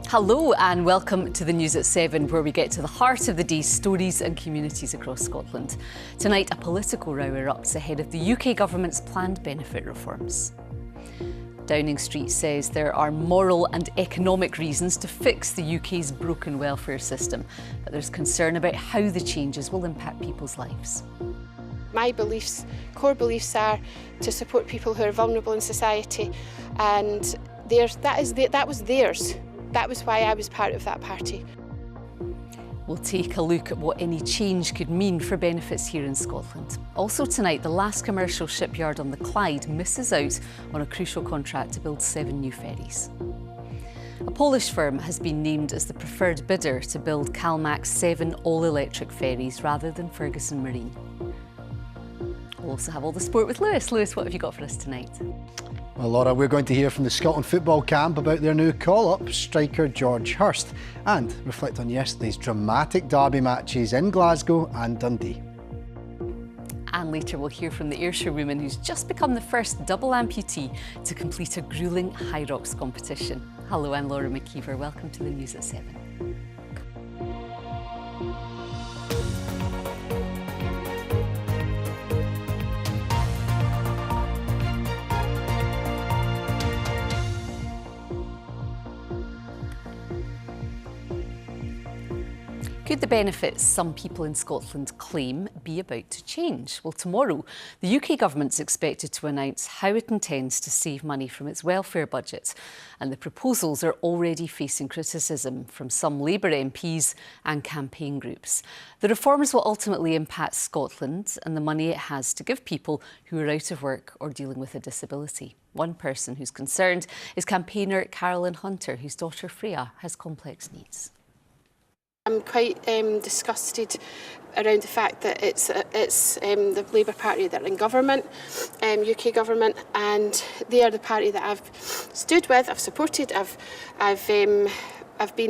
Hello and welcome to the News at 7, where we get to the heart of the day's stories and communities across Scotland. Tonight, a political row erupts ahead of the UK government's planned benefit reforms. Downing Street says there are moral and economic reasons to fix the UK's broken welfare system, but there's concern about how the changes will impact people's lives. My beliefs, core beliefs, are to support people who are vulnerable in society, and that was theirs. That was why I was part of that party. We'll take a look at what any change could mean for benefits here in Scotland. Also tonight, the last commercial shipyard on the Clyde misses out on a crucial contract to build 7 new ferries. A Polish firm has been named as the preferred bidder to build Calmac's 7 all-electric ferries rather than Ferguson Marine. We'll also have all the sport with Lewis. Lewis, what have you got for us tonight? Well, Laura, we're going to hear from the Scotland football camp about their new call-up, striker George Hurst, and reflect on yesterday's dramatic derby matches in Glasgow and Dundee. And later we'll hear from the Ayrshire woman who's just become the first double amputee to complete a gruelling high rocks competition. Hello, I'm Laura McKeever. Welcome to the News at 7. Could the benefits some people in Scotland claim be about to change? Well, tomorrow, the UK government's expected to announce how it intends to save money from its welfare budget. And the proposals are already facing criticism from some Labour MPs and campaign groups. The reforms will ultimately impact Scotland and the money it has to give people who are out of work or dealing with a disability. One person who's concerned is campaigner Carolyn Hunter, whose daughter Freya has complex needs. I'm quite disgusted around the fact that it's the Labour Party that are in government, UK government, and they are the party that I've stood with, I've supported, I've been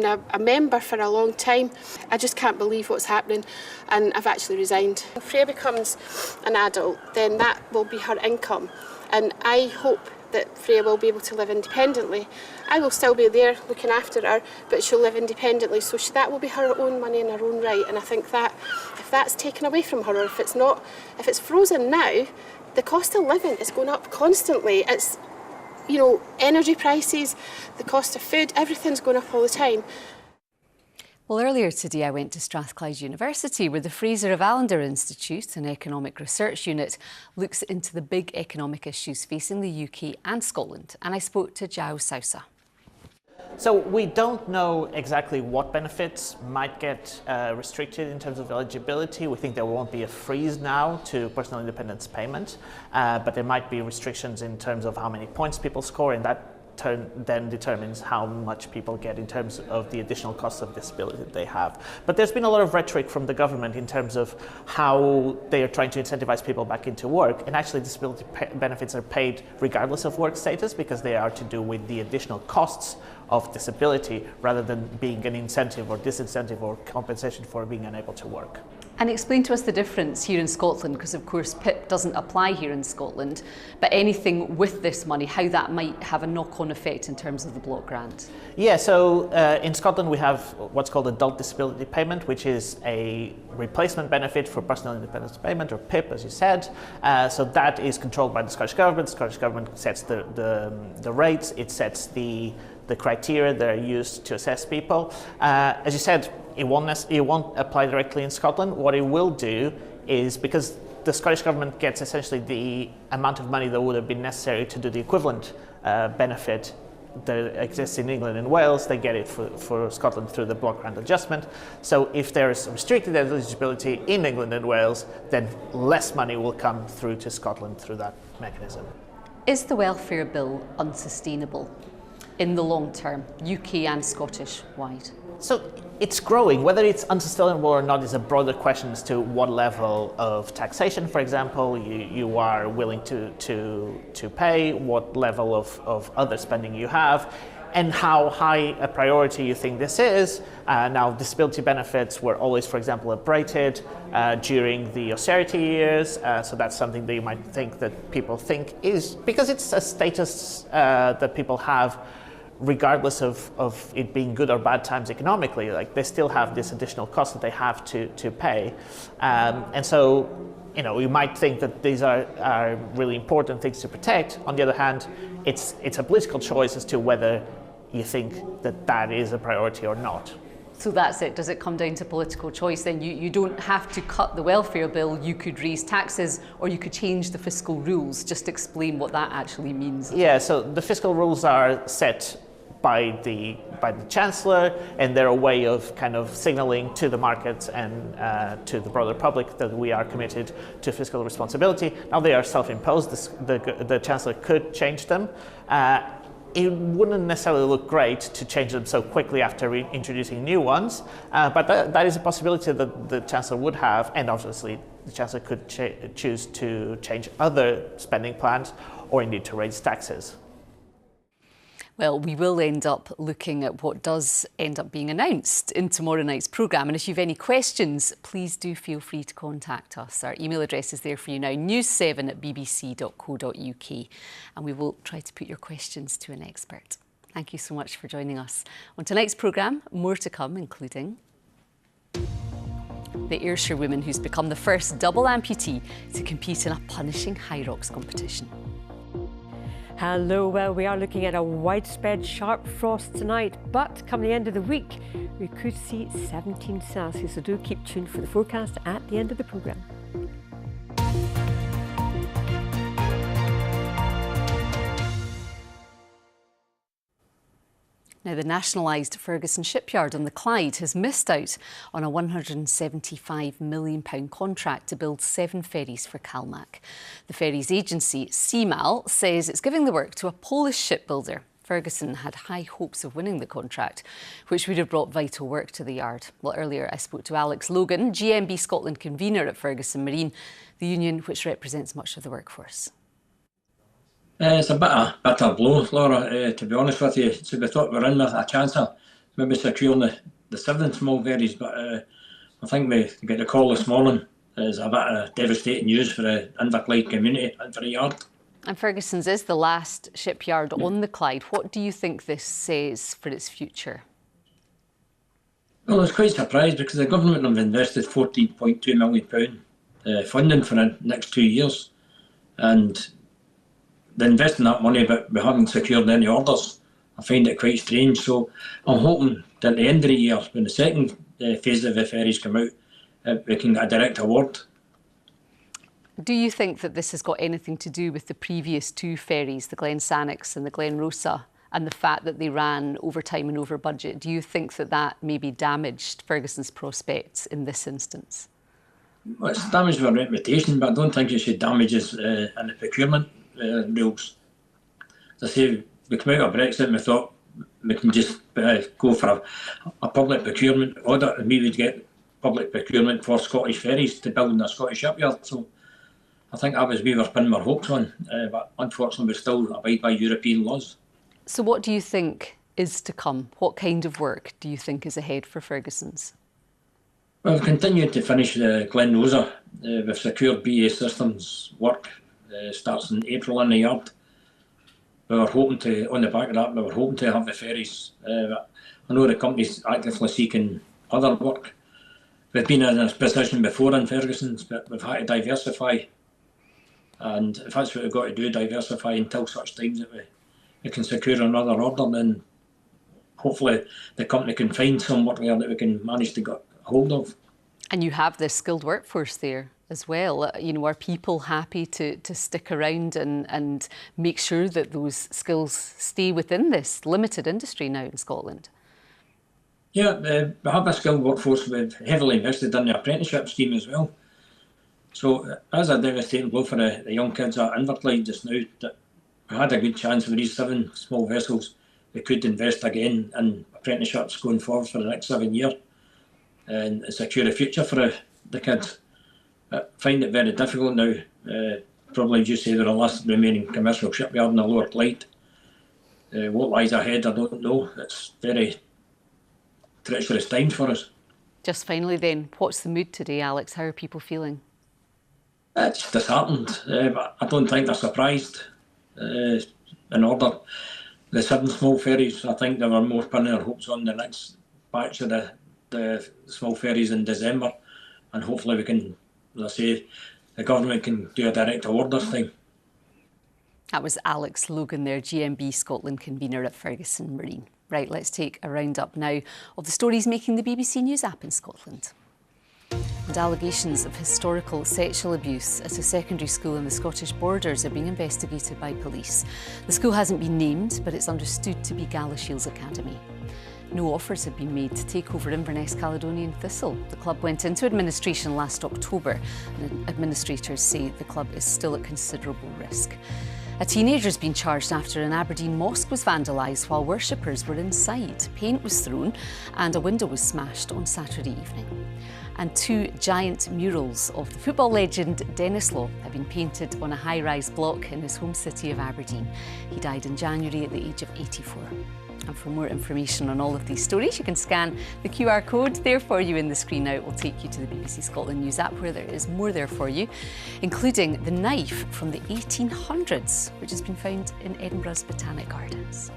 a member for a long time. I just can't believe what's happening, and I've actually resigned. When Freya becomes an adult, then that will be her income, and I hope that Freya will be able to live independently. I will still be there looking after her, but she'll live independently, so that will be her own money in her own right. And I think that if that's taken away from her, or if it's frozen now, the cost of living is going up constantly. It's, energy prices, the cost of food, everything's going up all the time. Well, earlier today I went to Strathclyde University, where the Fraser of Allender Institute, an economic research unit, looks into the big economic issues facing the UK and Scotland. And I spoke to Jao Sousa. So we don't know exactly what benefits might get restricted in terms of eligibility. We think there won't be a freeze now to personal independence payment, but there might be restrictions in terms of how many points people score, and that then determines how much people get in terms of the additional costs of disability that they have. But there's been a lot of rhetoric from the government in terms of how they are trying to incentivize people back into work, and actually disability benefits are paid regardless of work status, because they are to do with the additional costs of disability rather than being an incentive or disincentive or compensation for being unable to work. And explain to us the difference here in Scotland, because of course PIP doesn't apply here in Scotland, but anything with this money, how that might have a knock-on effect in terms of the block grant. Yeah, so in Scotland we have what's called adult disability payment, which is a replacement benefit for personal independence payment, or PIP, as you said. So that is controlled by the Scottish Government. The Scottish Government sets the rates, it sets the criteria that are used to assess people. As you said, it won't apply directly in Scotland. What it will do is, because the Scottish Government gets essentially the amount of money that would have been necessary to do the equivalent benefit that exists in England and Wales, they get it for Scotland through the block grant adjustment. So if there is restricted eligibility in England and Wales, then less money will come through to Scotland through that mechanism. Is the welfare bill unsustainable in the long term, UK and Scottish wide? So it's growing. Whether it's unsustainable or not is a broader question as to what level of taxation, for example, you are willing to pay, what level of other spending you have, and how high a priority you think this is. Now, disability benefits were always, for example, abated during the austerity years, so that's something that you might think that people think is, because it's a status that people have regardless of it being good or bad times economically, like they still have this additional cost that they have to pay. And so, you might think that these are really important things to protect. On the other hand, it's a political choice as to whether you think that is a priority or not. So that's it. Does it come down to political choice then? You don't have to cut the welfare bill. You could raise taxes or you could change the fiscal rules. Just explain what that actually means. Yeah, so the fiscal rules are set by the Chancellor, and they're a way of kind of signalling to the markets and to the broader public that we are committed to fiscal responsibility. Now they are self-imposed. The Chancellor could change them. It wouldn't necessarily look great to change them so quickly after introducing new ones, but that is a possibility that the Chancellor would have, and obviously the Chancellor could choose to change other spending plans or indeed to raise taxes. Well, we will end up looking at what does end up being announced in tomorrow night's programme. And if you've any questions, please do feel free to contact us. Our email address is there for you now, news7@bbc.co.uk. And we will try to put your questions to an expert. Thank you so much for joining us. On tonight's programme, more to come, including the Ayrshire woman who's become the first double amputee to compete in a punishing high rocks competition. Hello, well, we are looking at a widespread sharp frost tonight, but come the end of the week, we could see 17 Celsius, so do keep tuned for the forecast at the end of the programme. Now, the nationalised Ferguson Shipyard on the Clyde has missed out on a £175 million contract to build 7 ferries for Calmac. The ferries agency, CMAL, says it's giving the work to a Polish shipbuilder. Ferguson had high hopes of winning the contract, which would have brought vital work to the yard. Well, earlier I spoke to Alex Logan, GMB Scotland convener at Ferguson Marine, the union which represents much of the workforce. It's a bitter blow, Laura, to be honest with you. So we thought we were in with a chance of maybe securing the 7 small ferries, but I think we get the call this morning. It's a bit of devastating news for the Inverclyde community and for the yard. And Ferguson's is the last shipyard on the Clyde. What do you think this says for its future? Well, I was quite surprised because the government have invested £14.2 million funding for the next 2 years. And they're investing that money, but we haven't secured any orders. I find it quite strange. So I'm hoping that at the end of the year, when the second phase of the ferries come out, we can get a direct award. Do you think that this has got anything to do with the previous 2 ferries, the Glen Sannox and the Glen Rosa, and the fact that they ran over time and over budget? Do you think that maybe damaged Ferguson's prospects in this instance? Well, it's damaged our reputation, but I don't think it should damage us in the procurement rules. As I say, we came out of Brexit and we thought we can just go for a public procurement audit, and we would get public procurement for Scottish ferries to build in a Scottish shipyard. So I think that was we were pinning our hopes on, but unfortunately we still abide by European laws. So what do you think is to come? What kind of work do you think is ahead for Ferguson's? Well, we've continued to finish the Glen Rosa. We've secured BA Systems work. Starts in April in the yard. We were hoping to, on the back of that, we were hoping to have the ferries. I know the company's actively seeking other work. We've been in this position before in Ferguson's, but we've had to diversify. And if that's what we've got to do, diversify until such times that we can secure another order, then hopefully the company can find some work there that we can manage to get hold of. And you have this skilled workforce there as well. Are people happy to stick around and make sure that those skills stay within this limited industry now in Scotland? Yeah, we have a skilled workforce. We've heavily invested in the apprenticeship scheme as well. So as a devastating blow for the young kids at Inverclyde just now, that we had a good chance with these 7 small vessels. We could invest again in apprenticeships going forward for the next 7 years and secure a future for the kids. I find it very difficult now. Probably as you say, they're the last remaining commercial shipyard in the Lower Clyde. What lies ahead, I don't know. It's very treacherous times for us. Just finally then, what's the mood today, Alex? How are people feeling? It's disheartened, but I don't think they're surprised. In order the 7 small ferries. I think they were more pinning their hopes on the next batch of the small ferries in December, and hopefully we can, as I say, the government can do a direct award this time. That was Alex Logan there, GMB Scotland convener at Ferguson Marine. Right, let's take a roundup now of the stories making the BBC News app in Scotland. And allegations of historical sexual abuse at a secondary school in the Scottish Borders are being investigated by police. The school hasn't been named, but it's understood to be Galashiels Academy. No offers have been made to take over Inverness Caledonian Thistle. The club went into administration last October, and administrators say the club is still at considerable risk. A teenager has been charged after an Aberdeen mosque was vandalised while worshippers were inside. Paint was thrown and a window was smashed on Saturday evening. And 2 giant murals of the football legend Denis Law have been painted on a high-rise block in his home city of Aberdeen. He died in January at the age of 84. And for more information on all of these stories, you can scan the QR code there for you in the screen now. It will take you to the BBC Scotland News app where there is more there for you, including the knife from the 1800s, which has been found in Edinburgh's Botanic Gardens.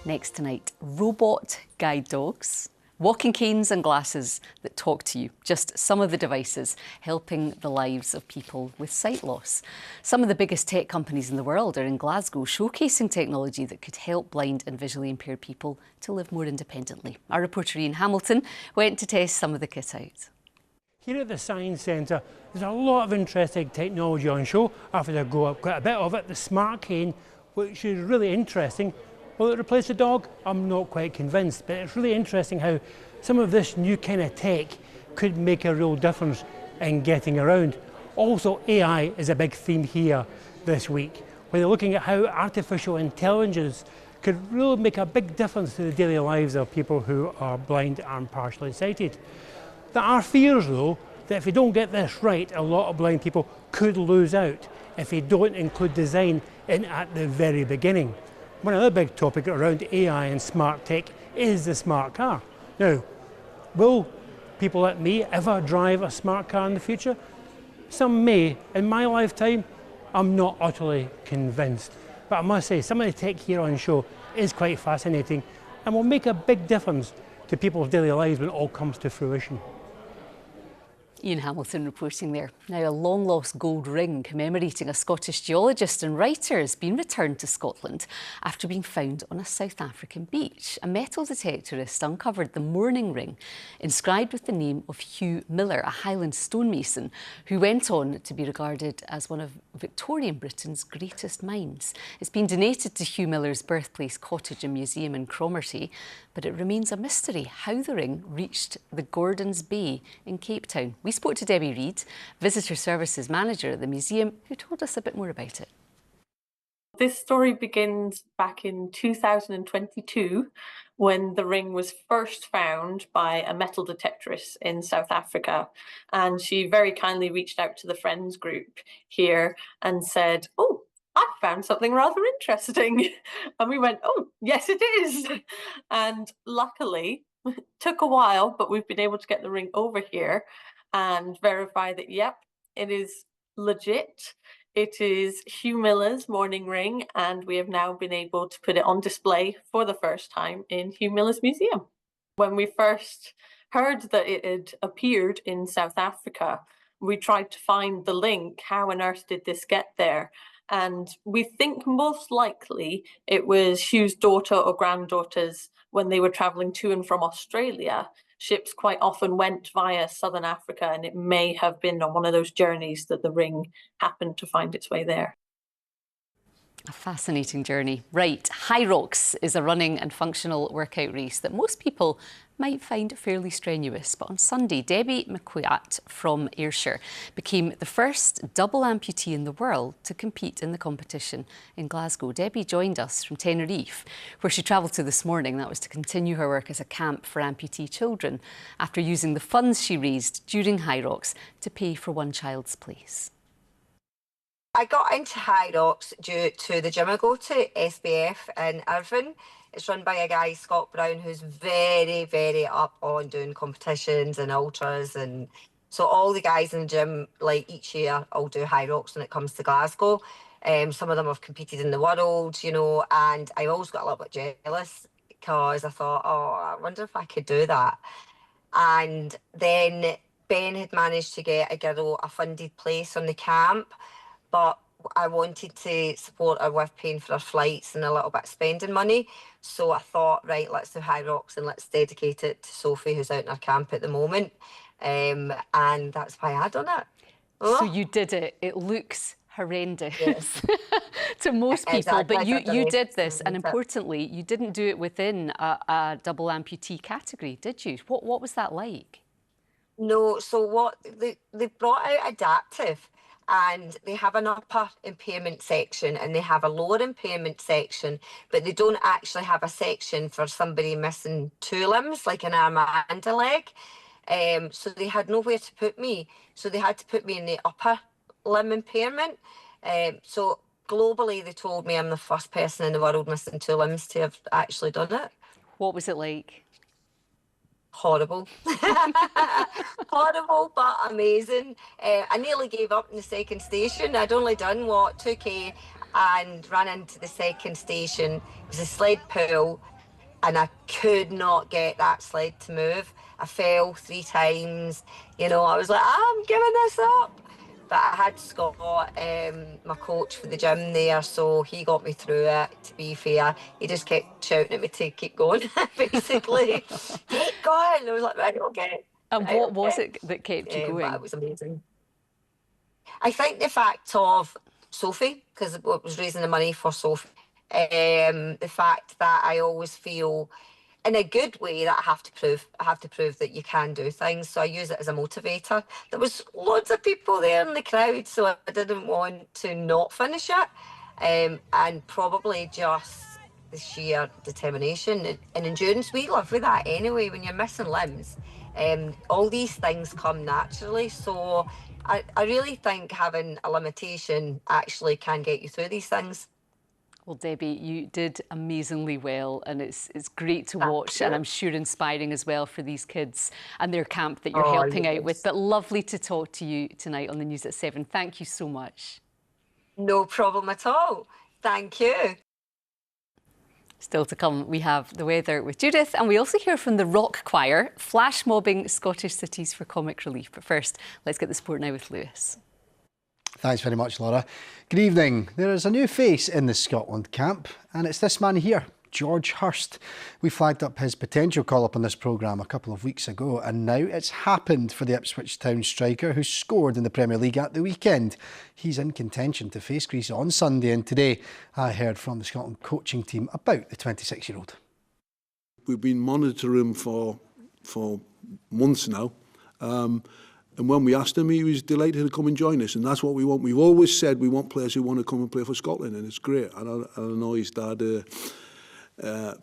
Next tonight, robot guide dogs, walking canes and glasses that talk to you. Just some of the devices helping the lives of people with sight loss. Some of the biggest tech companies in the world are in Glasgow showcasing technology that could help blind and visually impaired people to live more independently. Our reporter Ian Hamilton went to test some of the kit out. Here at the Science Centre, there's a lot of interesting technology on show. I've had to go up quite a bit of it. The smart cane, which is really interesting. Will it replace a dog? I'm not quite convinced, but it's really interesting how some of this new kind of tech could make a real difference in getting around. Also, AI is a big theme here this week, where they're looking at how artificial intelligence could really make a big difference to the daily lives of people who are blind and partially sighted. There are fears, though, that if they don't get this right, a lot of blind people could lose out if they don't include design in at the very beginning. One other big topic around AI and smart tech is the smart car. Now, will people like me ever drive a smart car in the future? Some may. In my lifetime, I'm not utterly convinced. But I must say, some of the tech here on show is quite fascinating and will make a big difference to people's daily lives when it all comes to fruition. Ian Hamilton reporting there. Now, a long-lost gold ring commemorating a Scottish geologist and writer has been returned to Scotland after being found on a South African beach. A metal detectorist uncovered the mourning ring, inscribed with the name of Hugh Miller, a Highland stonemason who went on to be regarded as one of Victorian Britain's greatest minds. It's been donated to Hugh Miller's birthplace cottage and museum in Cromarty, but it remains a mystery how the ring reached the Gordons Bay in Cape Town. We spoke to Debbie Reid, Visitor Services Manager at the museum, who told us a bit more about it. This story begins back in 2022 when the ring was first found by a metal detectorist in South Africa. And she very kindly reached out to the Friends group here and said, "Oh, I found something rather interesting." And we went, "Oh, yes, it is." And luckily, it took a while, but we've been able to get the ring over here and verify that, yep, it is legit. It is Hugh Miller's mourning ring, and we have now been able to put it on display for the first time in Hugh Miller's museum. When we first heard that it had appeared in South Africa, we tried to find the link. How on earth did this get there? And we think most likely it was Hugh's daughter or granddaughters when they were travelling to and from Australia. Ships quite often went via southern Africa, and it may have been on one of those journeys that the ring happened to find its way there. A fascinating journey. Right, High Rocks is a running and functional workout race that most people might find fairly strenuous. But on Sunday, Debbie McQuat from Ayrshire became the first double amputee in the world to compete in the competition in Glasgow. Debbie joined us from Tenerife, where she travelled to this morning. That was to continue her work as a camp for amputee children after using the funds she raised during High Rocks to pay for one child's place. I got into High Rocks due to the gym I go to, SBF in Irvine. It's run by a guy, Scott Brown, who's very, very up on doing competitions and ultras. And so all the guys in the gym, like each year, all do High Rocks when it comes to Glasgow. Some of them have competed in the world, you know, and I always got a little bit jealous because I thought, oh, I wonder if I could do that. And then Ben had managed to get a girl a funded place on the camp, but I wanted to support her with paying for her flights and a little bit of spending money. So I thought, right, let's do High Rocks and let's dedicate it to Sophie, who's out in her camp at the moment. And that's why I done it. So you did it. It looks horrendous Yes. to most people, Exactly. but you did this, and importantly, you didn't do it within a double amputee category, did you? What was that like? No, so what they brought out adaptive, and they have an upper impairment section and they have a lower impairment section, but they don't actually have a section for somebody missing two limbs, like an arm and a leg. So they had nowhere to put me, so they had to put me in the upper limb impairment. So globally, they told me I'm the first person in the world missing two limbs to have actually done it. What was it like? Horrible. Horrible, but amazing. I nearly gave up in the second station. I'd only done, 2K, and ran into the second station. It was a sled pull, and I could not get that sled to move. I fell 3 times. You know, I was like, I'm giving this up. But I had Scott, my coach for the gym there, so he got me through it, to be fair. He just kept shouting at me to keep going, basically. Keep going. I was like, right, okay. And what was it that kept you going? It was amazing. I think the fact of Sophie, because it was raising the money for Sophie, the fact that I always feel in a good way that I have to prove that you can do things. So I use it as a motivator. There was loads of people there in the crowd, so I didn't want to not finish it. And probably just the sheer determination and endurance. We live with that anyway. When you're missing limbs, all these things come naturally. So I really think having a limitation actually can get you through these things. Well, Debbie, you did amazingly well, and it's great to watch, and I'm sure inspiring as well for these kids and their camp that you're helping out with. But lovely to talk to you tonight on the News at 7. Thank you so much. No problem at all. Thank you. Still to come, we have the weather with Judith, and we also hear from the Rock Choir, flash mobbing Scottish cities for comic relief. But first, let's get the sport now with Lewis. Thanks very much, Laura. Good evening. There is a new face in the Scotland camp, and it's this man here, George Hurst. We flagged up his potential call-up on this programme a couple of weeks ago, and now it's happened for the Ipswich Town striker who scored in the Premier League at the weekend. He's in contention to face Greece on Sunday, and today I heard from the Scotland coaching team about the 26-year-old. We've been monitoring him for months now. And when we asked him, he was delighted to come and join us, and that's what we want. We've always said we want players who want to come and play for Scotland, and it's great. I know his dad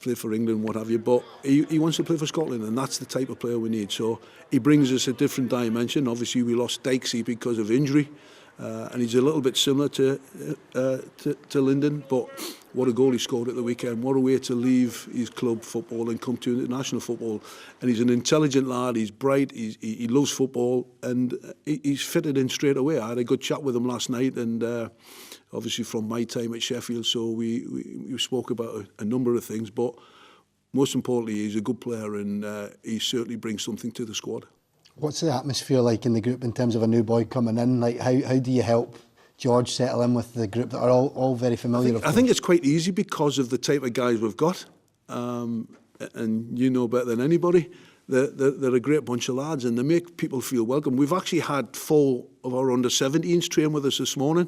played for England, what have you, but he wants to play for Scotland, and that's the type of player we need. So he brings us a different dimension. Obviously, we lost Dykesy because of injury, and he's a little bit similar to Lyndon, but what a goal he scored at the weekend. What a way to leave his club football and come to international football. And he's an intelligent lad, he's bright, he loves football, and he's fitted in straight away. I had a good chat with him last night, and obviously from my time at Sheffield, so we spoke about a number of things, but most importantly, he's a good player, and he certainly brings something to the squad. What's the atmosphere like in the group in terms of a new boy coming in? Like, how do you help George settle in with the group that are all very familiar? I think it's quite easy because of the type of guys we've got, and you know better than anybody. They're a great bunch of lads, and they make people feel welcome. We've actually had 4 of our under-17s train with us this morning,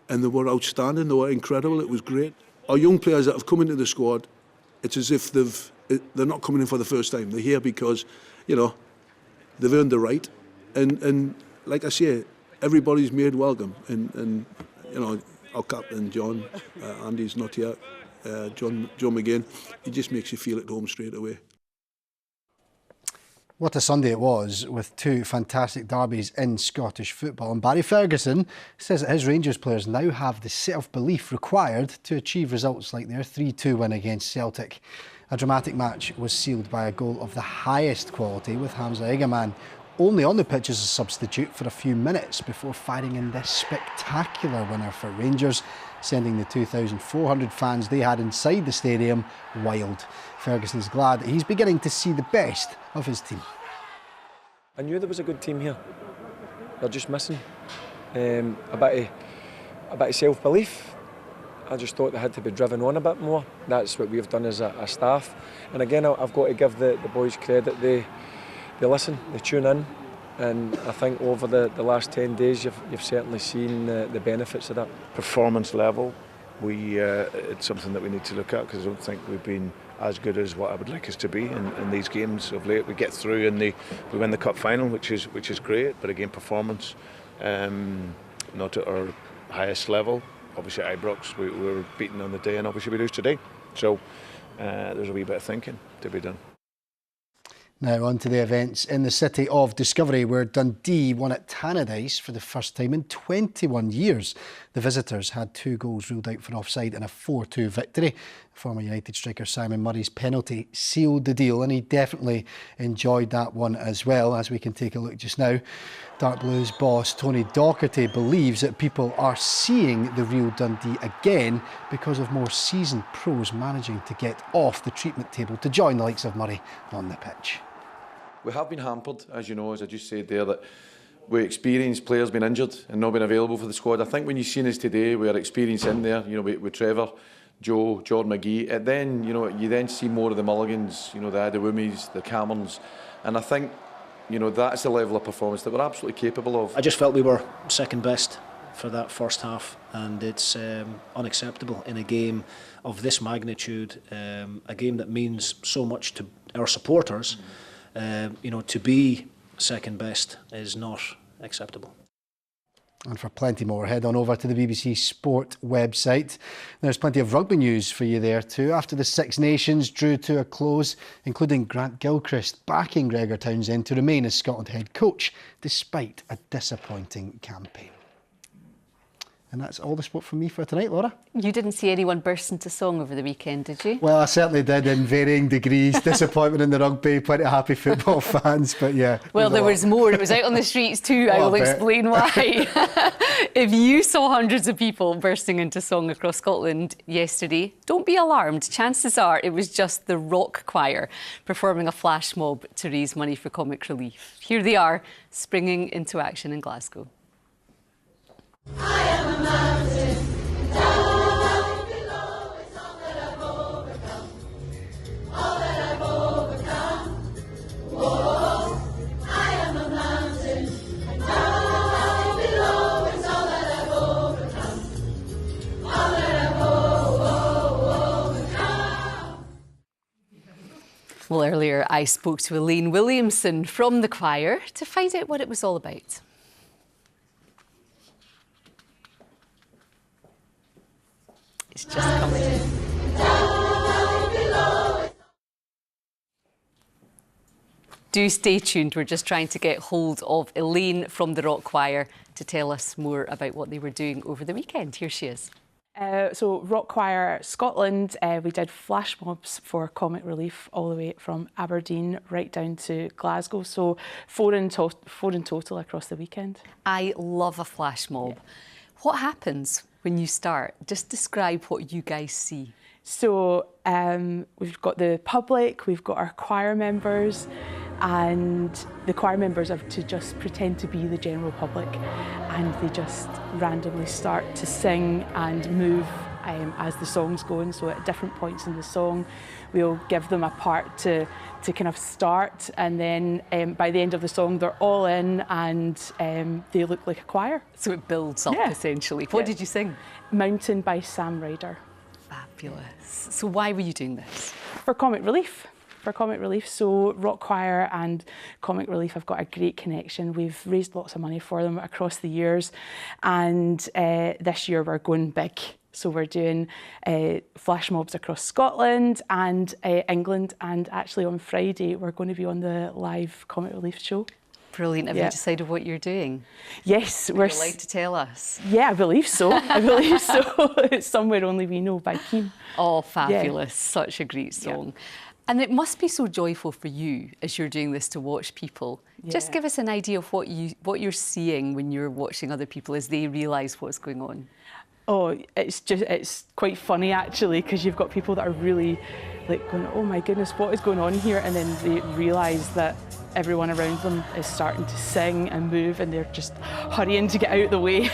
and they were outstanding. They were incredible. It was great. Our young players that have come into the squad, it's as if they're not coming in for the first time. They're here because, you know, they've earned the right, and like I say, everybody's made welcome, and you know, our captain John, Andy's not here, John McGinn, he just makes you feel at home straight away. What a Sunday it was, with 2 fantastic derbies in Scottish football. And Barry Ferguson says that his Rangers players now have the self-belief required to achieve results like their 3-2 win against Celtic. A dramatic match was sealed by a goal of the highest quality, with Hamza Egaman only on the pitch as a substitute for a few minutes before firing in this spectacular winner for Rangers, sending the 2,400 fans they had inside the stadium wild. Ferguson's glad that he's beginning to see the best of his team. I knew there was a good team here. They're just missing a bit of self-belief. I just thought they had to be driven on a bit more. That's what we've done as a staff. And again, I've got to give the boys credit. They listen, they tune in. And I think over the last 10 days, you've certainly seen the benefits of that. Performance level, it's something that we need to look at, because I don't think we've been as good as what I would like us to be in these games of late. We get through and we win the cup final, which is great. But again, performance, not at our highest level. Obviously at Ibrox we were beaten on the day, and obviously we lose today. So there's a wee bit of thinking to be done. Now on to the events in the city of Discovery, where Dundee won at Tannadice for the first time in 21 years. The visitors had 2 goals ruled out for offside in a 4-2 victory. Former United striker Simon Murray's penalty sealed the deal, and he definitely enjoyed that one as well, as we can take a look just now. Dark Blues boss Tony Docherty believes that people are seeing the real Dundee again because of more seasoned pros managing to get off the treatment table to join the likes of Murray on the pitch. We have been hampered, as you know, as I just said there, that we experienced players being injured and not being available for the squad. I think when you've seen us today, we are experienced in there, with Trevor, Joe, Jordan McGee. And then, you then see more of the Mulligans, the Adewumis, the Camerons. And I think, that's the level of performance that we're absolutely capable of. I just felt we were second best for that first half, and it's unacceptable in a game of this magnitude, a game that means so much to our supporters. To be second best is not acceptable. And for plenty more, head on over to the BBC Sport website. There's plenty of rugby news for you there too. After the Six Nations drew to a close, including Grant Gilchrist backing Gregor Townsend to remain as Scotland head coach, despite a disappointing campaign. And that's all the sport from me for tonight, Laura. You didn't see anyone burst into song over the weekend, did you? Well, I certainly did, in varying degrees. Disappointment in the rugby, plenty of happy football fans, but yeah. Well, there was more. It was out on the streets too. I will explain why. If you saw hundreds of people bursting into song across Scotland yesterday, don't be alarmed. Chances are it was just the rock choir performing a flash mob to raise money for comic relief. Here they are, springing into action in Glasgow. I am a mountain, down below is all that I've overcome, all that I've overcome. Whoa, I am a mountain, and down below is all that I've overcome, all that I've overcome. Well, earlier I spoke to Elaine Williamson from the choir to find out what it was all about. It's just coming in. Do stay tuned. We're just trying to get hold of Elaine from the Rock Choir to tell us more about what they were doing over the weekend. Here she is. So Rock Choir Scotland, we did flash mobs for comic relief all the way from Aberdeen right down to Glasgow. So four in total across the weekend. I love a flash mob. Yeah. What happens when you start? Just describe what you guys see. So we've got the public, we've got our choir members, and the choir members have to just pretend to be the general public, and they just randomly start to sing and move as the song's going. So at different points in the song, we'll give them a part to kind of start, and then by the end of the song, they're all in and they look like a choir. So it builds up, essentially. What did you sing? Mountain by Sam Ryder. Fabulous. So why were you doing this? For comic relief. For comic relief. So Rock Choir and Comic Relief have got a great connection. We've raised lots of money for them across the years, and this year we're going big. So we're doing flash mobs across Scotland and England, and actually on Friday we're going to be on the live Comic Relief show. Brilliant. Have you decided what you're doing? Yes. Would you like to tell us? Yeah, I believe so. I believe so. It's Somewhere Only We Know by Keane. Oh, fabulous. Such a great song. And it must be so joyful for you as you're doing this to watch people. Just give us an idea of what you're seeing when you're watching other people as they realise what's going on. Oh, it's quite funny actually, because you've got people that are really like going, oh my goodness, what is going on here? And then they realise that everyone around them is starting to sing and move and they're just hurrying to get out of the way.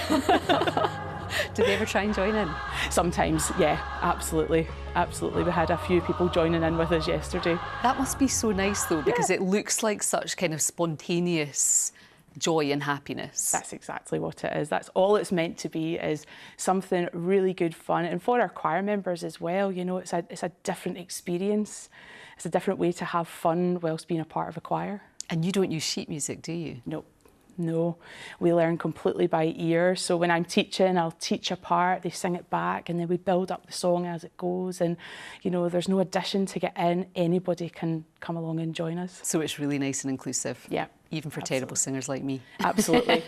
Do they ever try and join in? Sometimes, yeah, absolutely. Absolutely. We had a few people joining in with us yesterday. That must be so nice though, because it looks like such kind of spontaneous joy and happiness. That's exactly what it is. That's all it's meant to be, is something really good fun. And for our choir members as well, you know, it's a different experience. It's a different way to have fun whilst being a part of a choir. And you don't use sheet music, do you? No, we learn completely by ear. So when I'm teaching, I'll teach a part, they sing it back, and then we build up the song as it goes. And, you know, there's no addition to get in. Anybody can come along and join us. So it's really nice and inclusive. Yeah. Even for terrible singers like me. Absolutely.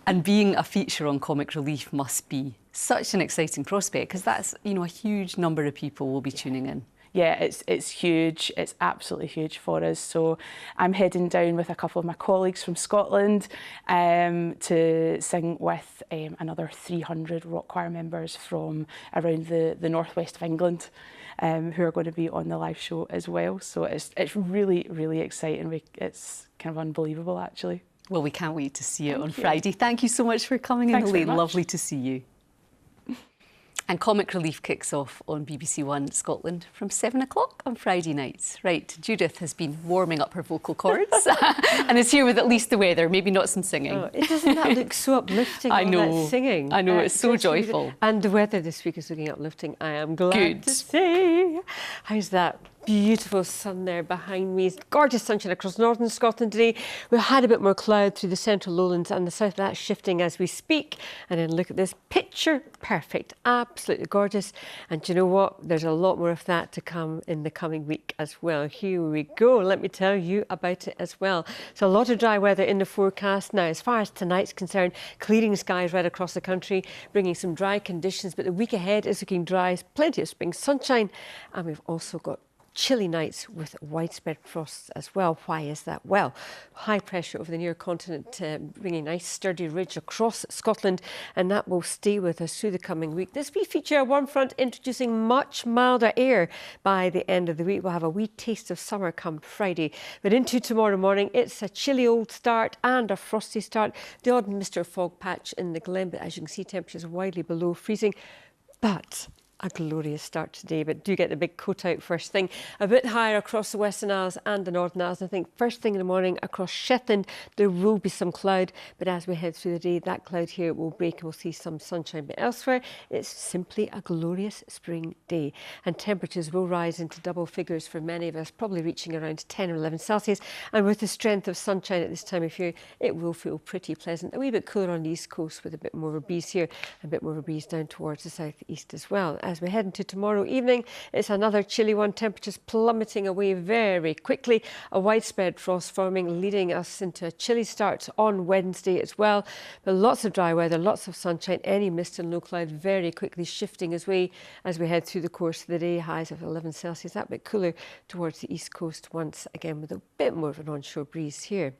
And being a feature on Comic Relief must be such an exciting prospect, because that's, you know, a huge number of people will be tuning in. Yeah, it's huge. It's absolutely huge for us. So I'm heading down with a couple of my colleagues from Scotland to sing with another 300 rock choir members from around the northwest of England, who are going to be on the live show as well. So it's really, really exciting. It's kind of unbelievable, actually. Well, we can't wait to see it on Friday. Thank you so much for coming in, Elaine. Lovely to see you. And Comic Relief kicks off on BBC One Scotland from 7 o'clock on Friday nights. Right, Judith has been warming up her vocal cords and is here with at least the weather, maybe not some singing. Oh, doesn't that look so uplifting? I know. All that singing. I know, it's so joyful. And the weather this week is looking uplifting. I am glad to see. How's that? Beautiful sun there behind me. It's gorgeous sunshine across northern Scotland today. We've had a bit more cloud through the central lowlands and the south. That's shifting as we speak. And then look at this picture. Perfect. Absolutely gorgeous. And do you know what? There's a lot more of that to come in the coming week as well. Here we go. Let me tell you about it as well. So a lot of dry weather in the forecast. Now, as far as tonight's concerned, clearing skies right across the country, bringing some dry conditions. But the week ahead is looking dry. Plenty of spring sunshine. And we've also got chilly nights with widespread frosts as well. Why is that? Well, high pressure over the near continent, bringing a nice sturdy ridge across Scotland, and that will stay with us through the coming week. This week feature a warm front introducing much milder air by the end of the week. We'll have a wee taste of summer come Friday. But into tomorrow morning, it's a chilly old start and a frosty start. The odd Mr. Fog patch in the Glen, but as you can see, temperatures widely below freezing. But a glorious start today, but do get the big coat out first thing. A bit higher across the Western Isles and the Northern Isles. I think first thing in the morning across Shetland, there will be some cloud, but as we head through the day, that cloud here will break and we'll see some sunshine. But elsewhere, it's simply a glorious spring day. And temperatures will rise into double figures for many of us, probably reaching around 10 or 11 Celsius. And with the strength of sunshine at this time of year, it will feel pretty pleasant. A wee bit cooler on the east coast with a bit more of a breeze here, a bit more of a breeze down towards the southeast as well. As we head into tomorrow evening, it's another chilly one. Temperatures plummeting away very quickly. A widespread frost forming, leading us into a chilly start on Wednesday as well. But lots of dry weather, lots of sunshine, any mist and low cloud very quickly shifting as we head through the course of the day. Highs of 11 Celsius, that bit cooler towards the east coast once again with a bit more of an onshore breeze here.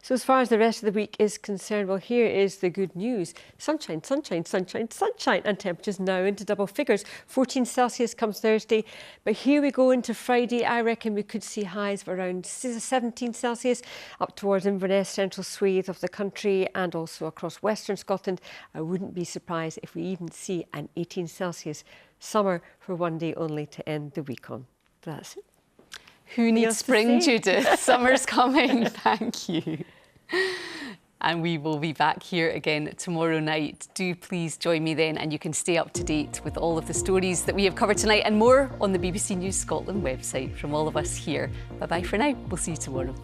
So as far as the rest of the week is concerned, well, here is the good news. Sunshine, sunshine, sunshine, sunshine, and temperatures now into double figures. 14 Celsius comes Thursday, but here we go into Friday. I reckon we could see highs of around 17 Celsius up towards Inverness, central swathe of the country, and also across western Scotland. I wouldn't be surprised if we even see an 18 Celsius summer for one day only to end the week on. That's it. Who needs spring, Judith? Summer's coming. Thank you. And we will be back here again tomorrow night. Do please join me then, and you can stay up to date with all of the stories that we have covered tonight and more on the BBC News Scotland website. From all of us here, bye-bye for now. We'll see you tomorrow.